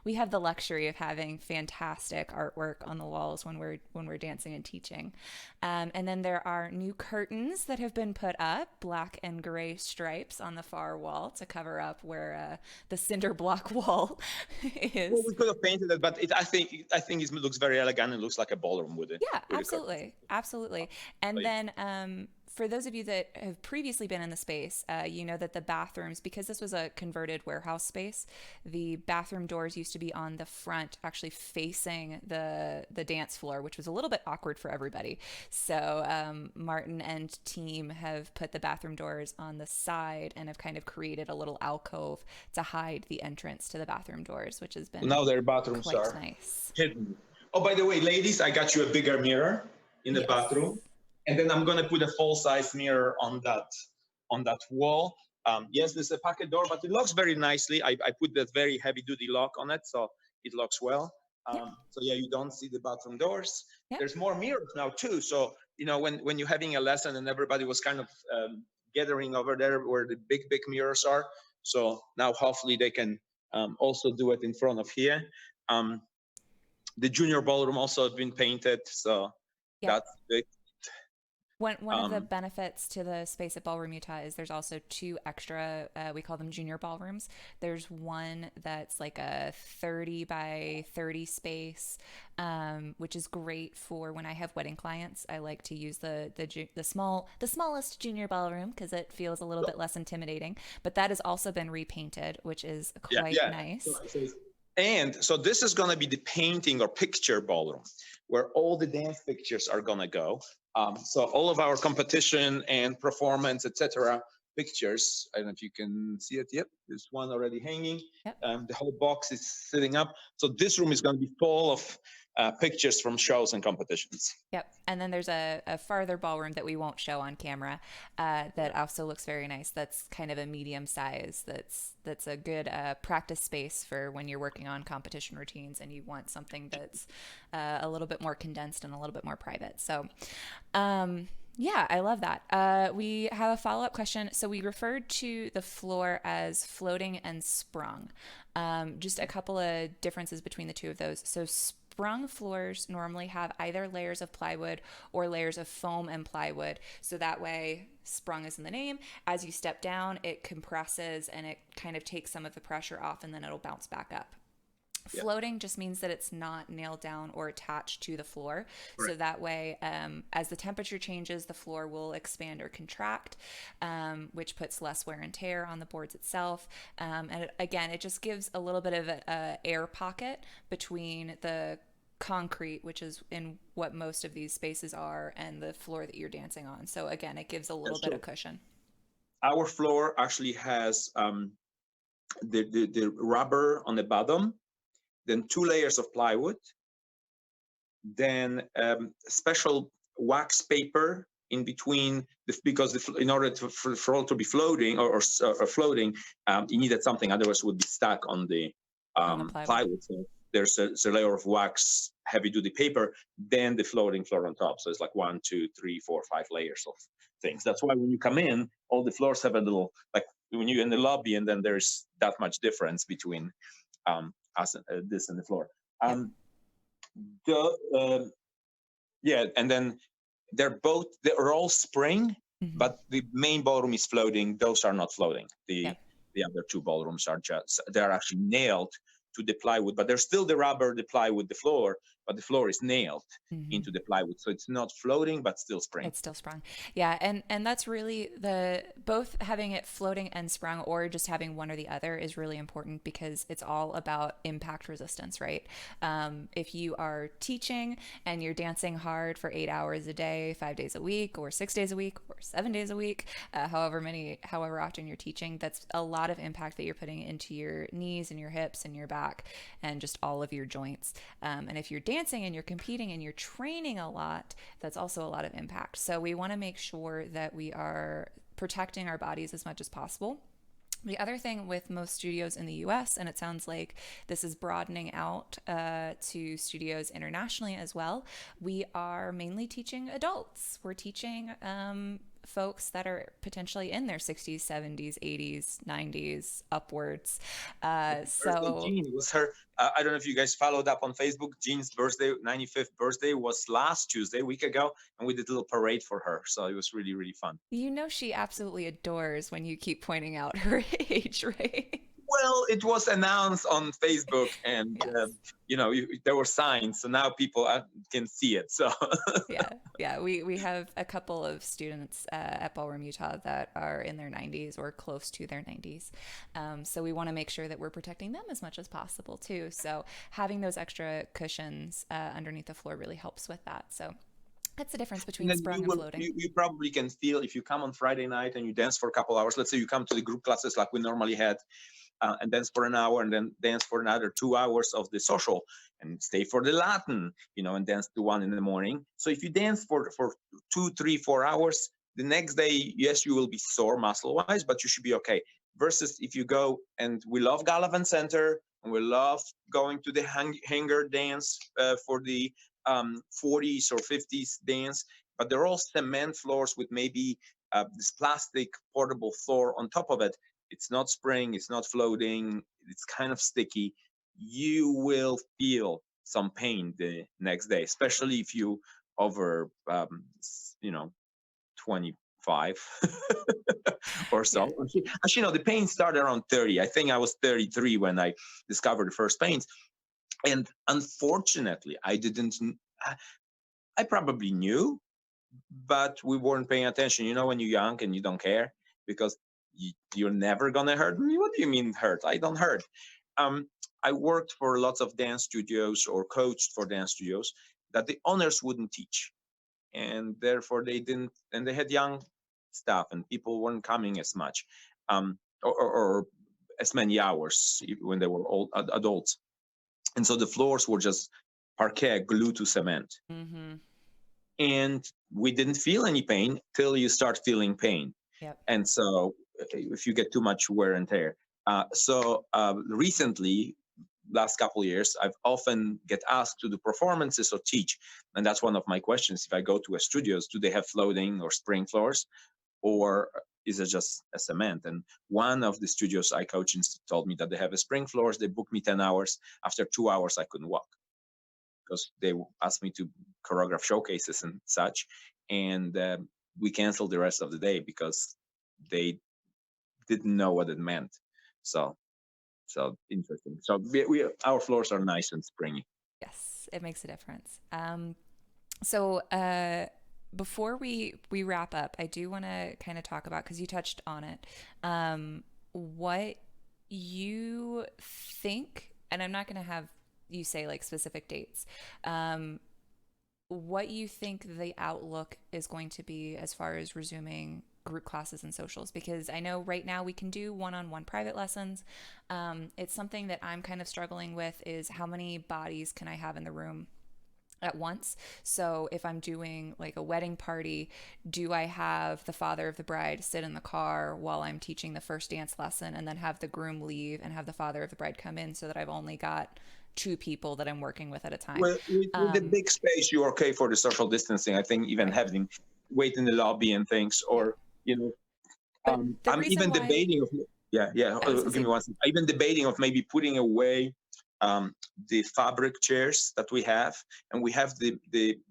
we have the luxury of having fantastic artwork on the walls when we're dancing and teaching. And then there are new curtains that have been put up, black and gray stripes on the far wall to cover up where the cinder block wall is. Well, we could have painted it, but I think it looks very elegant and looks like a ballroom with it. Yeah, absolutely. And then for those of you that have previously been in the space, you know that the bathrooms, because this was a converted warehouse space, the bathroom doors used to be on the front, actually facing the dance floor, which was a little bit awkward for everybody. So Martin and team have put the bathroom doors on the side and have kind of created a little alcove to hide the entrance to the bathroom doors, which has been now their bathrooms quite are nice. hidden. Oh, by the way, ladies, I got you a bigger mirror in the bathroom. And then I'm gonna put a full-size mirror on that wall. Yes, there's a pocket door, but it locks very nicely. I put that very heavy-duty lock on it, so it locks well. So yeah, you don't see the bathroom doors. There's more mirrors now too. So when you're having a lesson and everybody was kind of gathering over there where the big mirrors are. So now hopefully they can also do it in front of here. The junior ballroom also has been painted, so that's big. One of the benefits to the space at Ballroom Utah is there's also two extra, we call them junior ballrooms. There's one that's like a 30 by 30 space, which is great for when I have wedding clients. I like to use the smallest junior ballroom because it feels a little bit less intimidating. But that has also been repainted, which is quite nice. And so this is going to be the painting or picture ballroom, where all the dance pictures are going to go. So all of our competition and performance, etc., pictures. I don't know if you can see it. Yep, there's one already hanging. The whole box is sitting up. So this room is going to be full of pictures from shows and competitions. Yep. And then there's a farther ballroom that we won't show on camera that also looks very nice. That's kind of a medium size. That's a good practice space for when you're working on competition routines and you want something that's a little bit more condensed and a little bit more private. So yeah, I love that. We have a follow-up question. So we referred to the floor as floating and sprung. Just a couple of differences between the two of those. So sprung floors normally have either layers of plywood or layers of foam and plywood. So that way, sprung is in the name. As you step down, it compresses and it kind of takes some of the pressure off and then it'll bounce back up. Floating just means that it's not nailed down or attached to the floor. Right. So that way, as the temperature changes, the floor will expand or contract, which puts less wear and tear on the boards itself. And it just gives a little bit of an air pocket between the concrete, which is in what most of these spaces are, and the floor that you're dancing on. So again, it gives a little bit of cushion. Our floor actually has the rubber on the bottom, then 2 layers of plywood, then special wax paper in between, because in order for the floor to be floating or floating, you needed something, otherwise it would be stuck on the On the plywood. plywood. So there's a layer of wax, heavy duty paper, then the floating floor on top. So it's like 1, 2, 3, 4, 5 layers of things. That's why when you come in, all the floors have a little, like when you're in the lobby, and then there's that much difference between us this and the floor. Yeah, and then they're all spring, but the main ballroom is floating. Those are not floating. The other two ballrooms are they're actually nailed to the plywood, but there's still the rubber, the plywood, the floor, but the floor is nailed into the plywood. So it's not floating, but still spring. It's still sprung. Yeah. And that's really both having it floating and sprung, or just having one or the other, is really important, because it's all about impact resistance, right? If you are teaching and you're dancing hard for 8 hours a day, 5 days a week, or 6 days a week, or 7 days a week, however often you're teaching, that's a lot of impact that you're putting into your knees and your hips and your back and just all of your joints. And if you're dancing and you're competing and you're training a lot, that's also a lot of impact. So we want to make sure that we are protecting our bodies as much as possible. The other thing with most studios in the US, and it sounds like this is broadening out to studios internationally as well, we are mainly teaching adults. We're teaching folks that are potentially in their 60s, 70s, 80s, 90s, upwards. So Jean was her. I don't know if you guys followed up on Facebook. Jean's birthday, 95th birthday, was last Tuesday, a week ago, and we did a little parade for her. So it was really, really fun. You know, she absolutely adores when you keep pointing out her age, right? Well, it was announced on Facebook, and there were signs, so now people can see it. So yeah, we have a couple of students at BallroomUtah that are in their 90s or close to their 90s. So we want to make sure that we're protecting them as much as possible too. So having those extra cushions underneath the floor really helps with that. So that's the difference between sprung and floating. You probably can feel, if you come on Friday night and you dance for a couple hours. Let's say you come to the group classes like we normally had, and dance for an hour, and then dance for another 2 hours of the social, and stay for the Latin, and dance to 1 in the morning. So if you dance for 2, 3, 4 hours, the next day, yes, you will be sore muscle-wise, but you should be okay. Versus if you go, and we love Gallivan Center, and we love going to the hanger dance for the 40s or 50s dance, but they're all cement floors with maybe this plastic portable floor on top of it. It's not spring, it's not floating, it's kind of sticky. You will feel some pain the next day, especially if you over 25 or so. Actually, the pain started around 30. I think I was 33 when I discovered the first pains. And unfortunately, I probably knew, but we weren't paying attention. When you're young and you don't care, because you're never gonna hurt me. What do you mean hurt? I don't hurt. I worked for lots of dance studios, or coached for dance studios, that the owners wouldn't teach, and therefore they didn't. And they had young staff, and people weren't coming as much, or as many hours when they were old adults. And so the floors were just parquet glued to cement. And we didn't feel any pain till you start feeling pain. Yep. And so if you get too much wear and tear. Recently, last couple of years, I've often get asked to do performances or teach. And that's one of my questions. If I go to a studios, do they have floating or spring floors? Or is it just a cement? And one of the studios I coach in told me that they have a spring floors. They booked me 10 hours. After 2 hours, I couldn't walk, because they asked me to choreograph showcases and such. And we canceled the rest of the day because they didn't know what it meant. So interesting. So our floors are nice and springy. Yes, it makes a difference. Before we wrap up, I do want to kind of talk about, because you touched on it, what you think, and I'm not going to have you say like specific dates, what you think the outlook is going to be as far as resuming group classes and socials, because I know right now we can do one-on-one private lessons. It's something that I'm kind of struggling with, is how many bodies can I have in the room at once. So if I'm doing like a wedding party, do I have the father of the bride sit in the car while I'm teaching the first dance lesson and then have the groom leave and have the father of the bride come in so that I've only got two people that I'm working with at a time? With the big space, you're okay for the social distancing. I think even Right. having wait in the lobby and things, Yeah. or you know, But the I'm reason even why debating of I was give gonna me say, one second. I'm even debating of maybe putting away the fabric chairs that we have, and we have the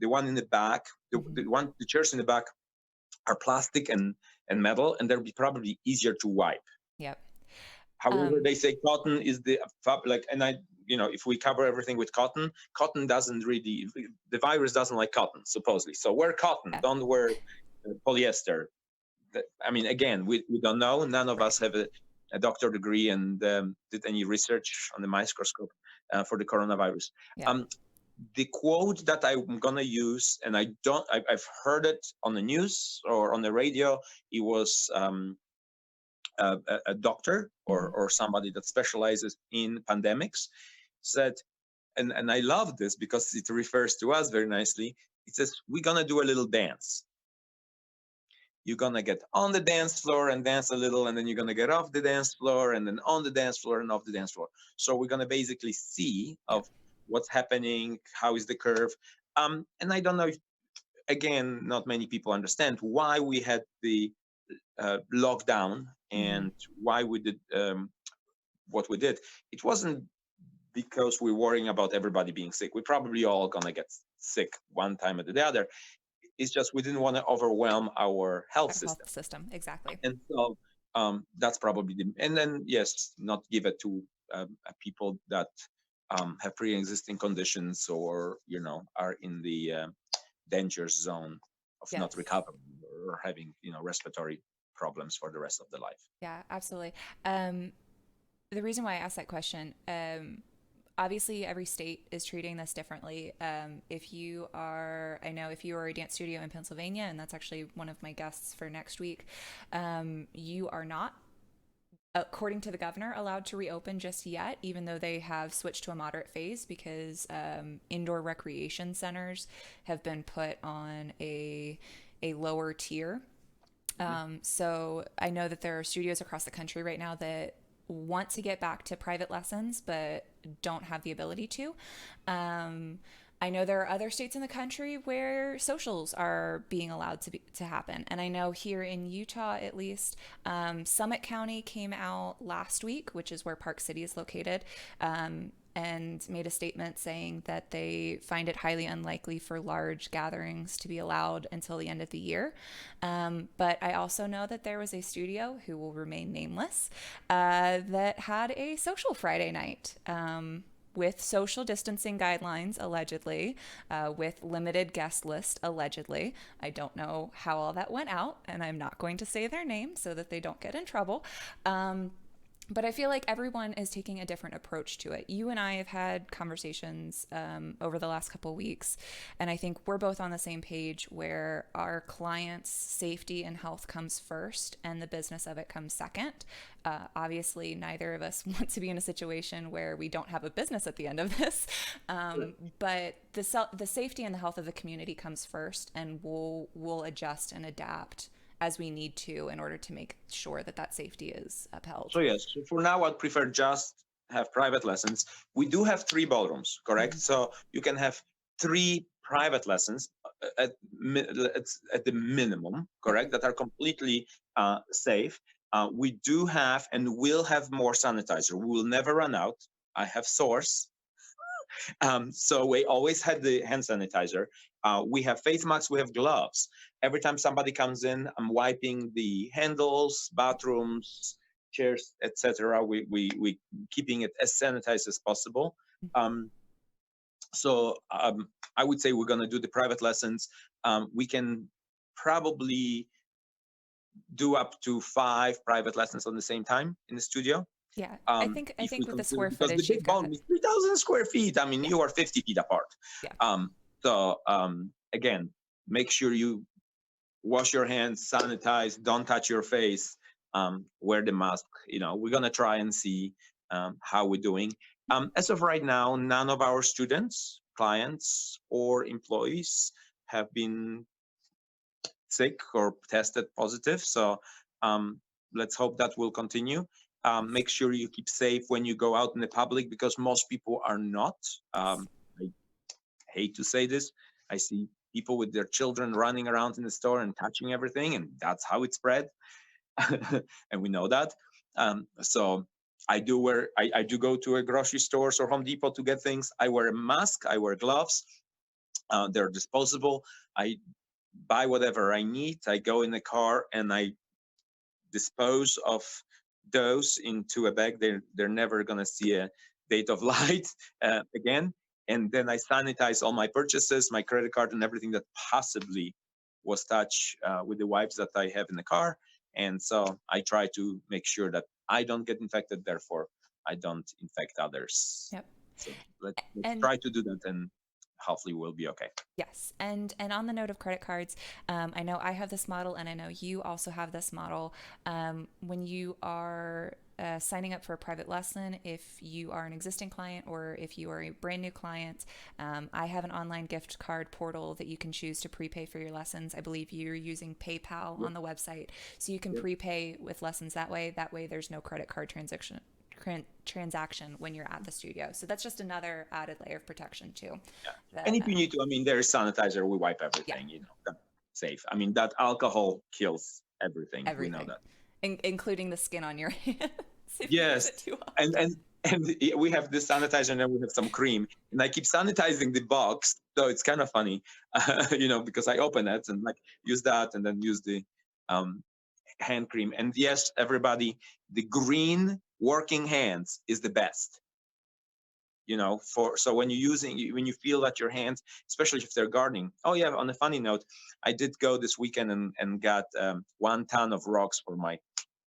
one in the back. The chairs in the back are plastic and metal, and they'll be probably easier to wipe. yep. However, Um, they say cotton is the fabric, and if we cover everything with cotton, cotton doesn't really, the virus doesn't like cotton, supposedly. So wear cotton, yeah, don't wear polyester. I mean, again, we don't know. None of right. us have a doctor degree and did any research on the microscope for the coronavirus. Yeah. Um, the quote that I'm gonna use, and I've heard it on the news or on the radio. It was a doctor or somebody that specializes in pandemics said, and I love this because it refers to us very nicely. It says, we're gonna do a little dance. You're gonna get on the dance floor and dance a little, and then you're gonna get off the dance floor and then on the dance floor and off the dance floor. So we're gonna basically see Yeah. of what's happening, how is the curve. And I don't know if, again, not many people understand why we had the lockdown and why we did what we did. It wasn't because we're worrying about everybody being sick. We're probably all gonna get sick one time or the other. It's just we didn't want to overwhelm our health Our system, health system. Exactly. and so that's probably the. And then yes, not give it to people that have pre-existing conditions or are in the danger zone of not Yes. recovering or having respiratory problems for the rest of the life. Yeah, absolutely. Um, the reason why I asked that question, obviously every state is treating this differently. I know if you are a dance studio in Pennsylvania, and that's actually one of my guests for next week, you are not, according to the governor, allowed to reopen just yet, even though they have switched to a moderate phase because indoor recreation centers have been put on a lower tier. So I know that there are studios across the country right now that want to get back to private lessons but don't have the ability to. Um, I know there are other states in the country where socials are being allowed to happen, and I know here in Utah, at least, Summit County came out last week, which is where Park City is located. And made a statement saying that they find it highly unlikely for large gatherings to be allowed until the end of the year. But I also know that there was a studio who will remain nameless that had a social Friday night. With social distancing guidelines, allegedly, with limited guest list, allegedly. I don't know how all that went out, and I'm not going to say their name so that they don't get in trouble. But I feel like everyone is taking a different approach to it. You and I have had conversations over the last couple of weeks, and I think we're both on the same page where our clients' safety and health comes first and the business of it comes second. Obviously, neither of us want to be in a situation where we don't have a business at the end of this, but the safety and the health of the community comes first, and we'll adjust and adapt as we need to in order to make sure that that safety is upheld. So yes, so for now, I'd prefer just have private lessons. We do have 3 ballrooms, correct? So you can have 3 private lessons at the minimum, correct? That are completely safe. We do have and will have more sanitizer. We will never run out. I have source. So we always had the hand sanitizer. We have face masks, we have gloves. Every time somebody comes in, I'm wiping the handles, bathrooms, chairs, etc. We keeping it as sanitized as possible. So I would say we're gonna do the private lessons. We can probably do up to 5 private lessons on the same time in the studio. Yeah, I If think we with the consider, square because the footage you've big ballroom got, is 3,000 square feet. I mean, yeah, you are 50 feet apart. yeah, So again, make sure you wash your hands, sanitize, don't touch your face, wear the mask. We're gonna try and see how we're doing. As of right now, none of our students clients or employees have been sick or tested positive. So let's hope that will continue. Make sure you keep safe when you go out in the public, because most people are not. I hate to say this. I see people with their children running around in the store and touching everything, and that's how it spread. And we know that. So I do go to a grocery stores or Home Depot to get things. I wear a mask, I wear gloves. They're disposable. I buy whatever I need. I go in the car and I dispose of those into a bag. They're never gonna see a date of light again. And then I sanitize all my purchases, my credit card, and everything that possibly was touched with the wipes that I have in the car. And so I try to make sure that I don't get infected, therefore I don't infect others. Yep. So let's try to do that, and hopefully we'll be okay. Yes, and on the note of credit cards, I know I have this model, and I know you also have this model. When you are signing up for a private lesson, if you are an existing client or if you are a brand new client, I have an online gift card portal that you can choose to prepay for your lessons. I believe you're using PayPal on the website, so you can prepay with lessons that way. That way, there's no credit card transaction when you're at the studio. So that's just another added layer of protection too. That, and if you need to, I mean, there's sanitizer, we wipe everything, you know, that's safe. I mean, that alcohol kills everything. We know that. Including the skin on your hands. Yes. And we have this sanitizer, and then we have some cream, and I keep sanitizing the box. So it's kind of funny, you know, because I open it and like use that and then use the hand cream. And yes, everybody, the green working hands is the best, you know, so when you feel that your hands, especially if they're gardening. Oh yeah, on a funny note, I did go this weekend and got 1 ton of rocks for my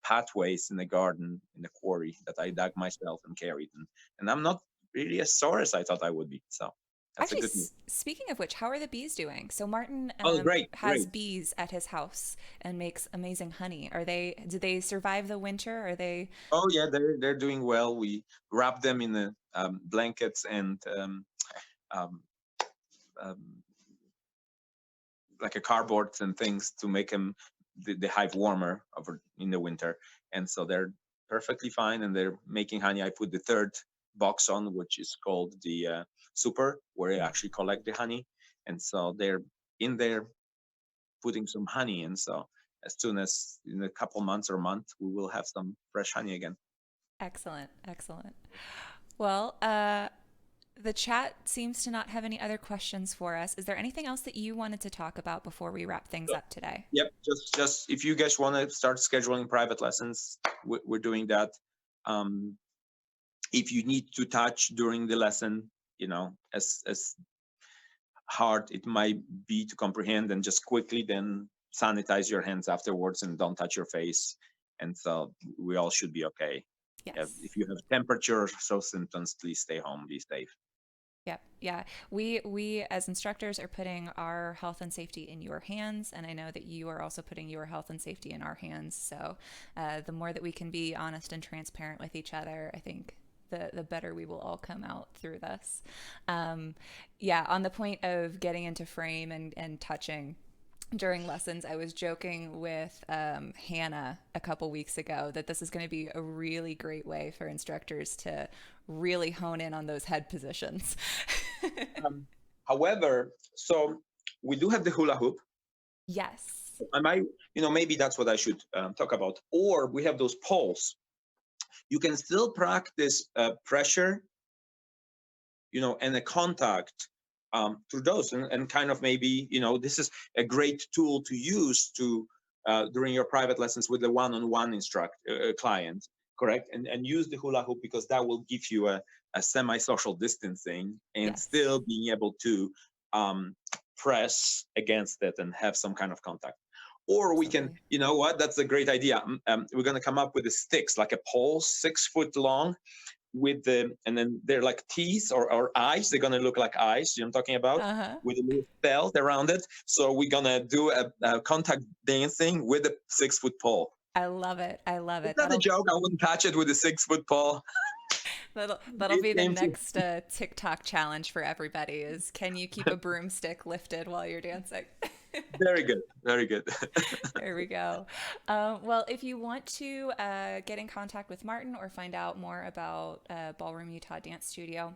pathways in the garden, in the quarry that I dug myself and carried, and I'm not really as sore as I thought I would be. So that's actually, a good news. Speaking of which, how are the bees doing? So Martin great. Bees at his house and makes amazing honey. Do they survive the winter? Are they? Oh yeah, they're doing well. We wrap them in the blankets and like a cardboard and things to make them the hive warmer over in the winter, and so they're perfectly fine, and they're making honey. I put the 3rd box on, which is called the super, where I actually collect the honey, and so they're in there putting some honey in. So as soon as in a couple months or a month, we will have some fresh honey again. Excellent. Well, the chat seems to not have any other questions for us. Is there anything else that you wanted to talk about before we wrap things up today? Yep. Just if you guys want to start scheduling private lessons, we're doing that. If you need to touch during the lesson, you know, as hard it might be to comprehend, and just quickly then sanitize your hands afterwards and don't touch your face. And so we all should be okay. Yes. If you have temperature or so symptoms, please stay home, be safe. Yep. Yeah. We as instructors are putting our health and safety in your hands. And I know that you are also putting your health and safety in our hands. So the more that we can be honest and transparent with each other, I think the better we will all come out through this. Yeah. On the point of getting into frame and touching during lessons, I was joking with Hannah a couple weeks ago that this is going to be a really great way for instructors to really hone in on those head positions. However, so we do have the hula hoop. Yes. Maybe that's what I should talk about. Or we have those poles. You can still practice pressure, and the contact through those, and kind of maybe, this is a great tool to use during your private lessons with the one-on-one client, correct? And use the hula hoop, because that will give you a semi-social distancing and still being able to press against it and have some kind of contact. Or we can, that's a great idea. We're going to come up with the sticks, like a pole 6 foot long, and then they're like teeth or eyes. They're gonna look like eyes. You know what I'm talking about? With a little belt around it. So we're gonna do a contact dancing with a 6 foot pole. I love it. That's a joke. I wouldn't touch it with a 6 foot pole. That'll be the next TikTok challenge for everybody is, can you keep a broomstick lifted while you're dancing? Very good. Very good. There we go. Well, if you want to get in contact with Martin or find out more about Ballroom Utah Dance Studio,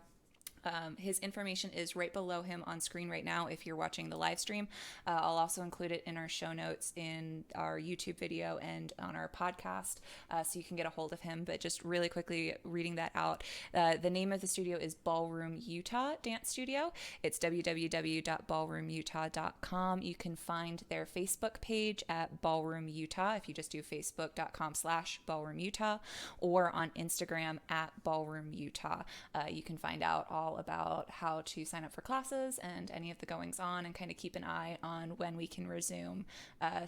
his information is right below him on screen right now if you're watching the live stream. I'll also include it in our show notes in our YouTube video and on our podcast, so you can get a hold of him. But just really quickly reading that out, the name of the studio is BallroomUtah Dance Studio. It's www.ballroomutah.com. You can find their Facebook page at BallroomUtah if you just do facebook.com/BallroomUtah, or on Instagram at BallroomUtah. You can find out all about how to sign up for classes and any of the goings on, and kind of keep an eye on when we can resume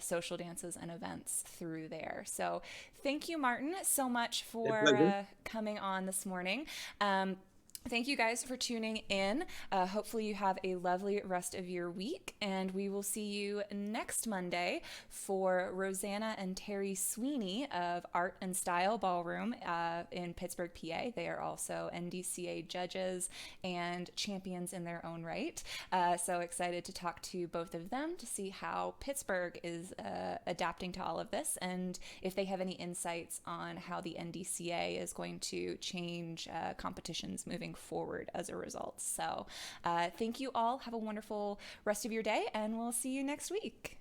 social dances and events through there. So thank you, Martin, so much for coming on this morning. Thank you guys for tuning in. Hopefully you have a lovely rest of your week, and we will see you next Monday for Rosanna and Terry Sweeney of Art and Style Ballroom in Pittsburgh, PA. They are also NDCA judges and champions in their own right. So excited to talk to both of them to see how Pittsburgh is adapting to all of this, and if they have any insights on how the NDCA is going to change competitions moving forward as a result. So thank you all. Have a wonderful rest of your day, and we'll see you next week.